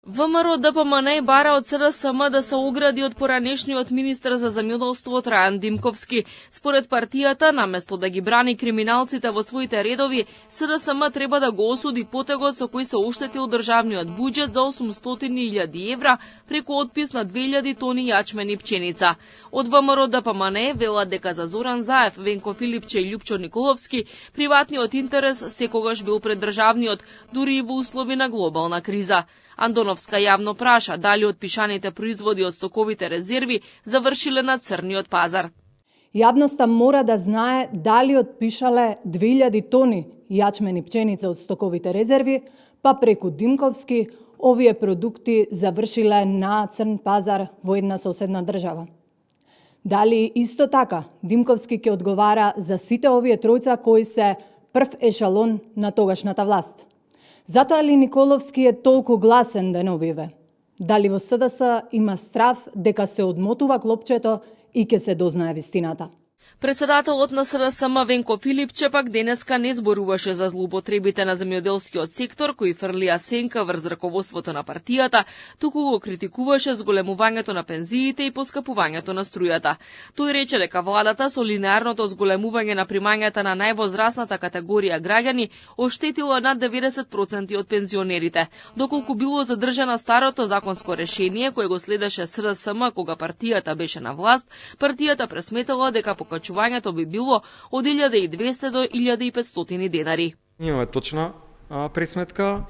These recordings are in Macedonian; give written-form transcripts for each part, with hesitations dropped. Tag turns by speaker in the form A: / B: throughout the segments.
A: ВМРО ДПМН бара од СРСМ да се огради од поранешниот министер за земјоделство Трајан Димковски. Според партијата, наместо да ги брани криминалците во своите редови, СРСМ треба да го осуди потегот со кој се оштетил државниот буџет за 800.000 евра преку отпис на 2000 тони јачмен и пченица. Од ВМРО ДПМН велат дека за Зоран Заев, Венко Филипче и Љупчо Николовски приватниот интерес секогаш бил пред државниот, дури и во услови на глобална криза. Андоновска јавно праша дали отпишаните производи од стоковите резерви завршиле на црниот пазар.
B: Јавноста мора да знае дали отпишале 2000 тони јачмен и пченица од стоковите резерви, па преку Димковски овие продукти завршиле на црн пазар во една соседна држава. Дали исто така Димковски ќе одговара за сите овие тројца кои се прв ешалон на тогашната власт? Затоа ли Николовски е толку гласен деновиве? Дали во СДС има страв дека се одмотува клопчето и ќе се дознае вистината?
A: Председателот на СРСМ Венко Филипче пак денеска не зборуваше за злоупотребите на земјоделскиот сектор кои фрлија сенка врз раководството на партијата, туку го критикуваше зголемувањето на пензиите и поскапувањето на струјата. Тој рече дека владата со линеарното зголемување на примањата на највозрасната категорија граѓани оштетила над 90% од пензионерите, доколку било задржано старото законско решение кое го следеше СРСМ кога партијата беше на власт, партијата пресметала дека покачувањето би било од 1200 до 1500 денари.
C: Имаме точна пресметка.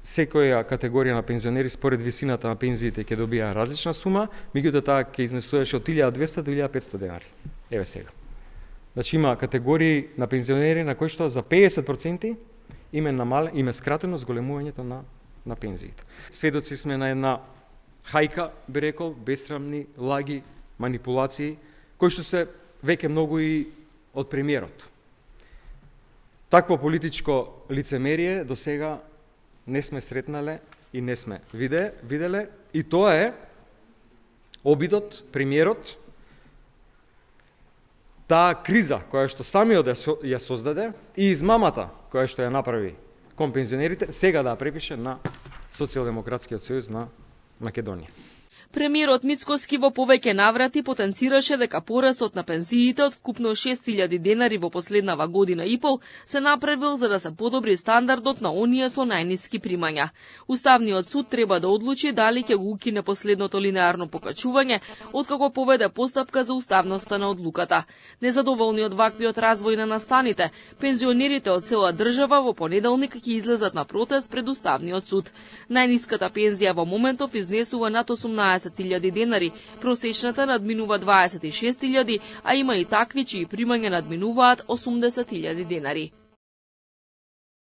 C: Секоја категорија на пензионери според висината на пензиите ќе добија различна сума, меѓутоа таа ќе изнесуваше од 1200 до 1500 денари. Еве сега. Значи има категории на пензионери на кои што за 50% име скратено зголемувањето на пензиите. Сведоци сме на една хајка, би рекол, бесрамни лаги, манипулации, кои што се веќе многу и од премиерот. Такво политичко лицемерие до сега не сме сретнале и не сме виделе, и тоа е обидот, премиерот, таа криза која што самиот ја создаде и измамата која што ја направи кон пензионерите, сега да ја препише на Социјалдемократскиот сојуз на Македонија.
A: Премиерот Мицкоски во повеќе наврати потенцираше дека порастот на пензиите од вкупно 6000 денари во последнава година и пол се направил за да се подобри стандардот на оние со најниски примања. Уставниот суд треба да одлучи дали ќе го укине последното линеарно покачување, откако поведе постапка за уставноста на одлуката. Незадоволни од ваквиот развој на настаните, пензионерите од цела држава во понеделник ќе излезат на протест пред Уставниот суд. Најниската пензија во моментов изнесува над 18.000 денари, просечната надминува 26.000, а има и такви чии примања надминуваат 80.000 денари.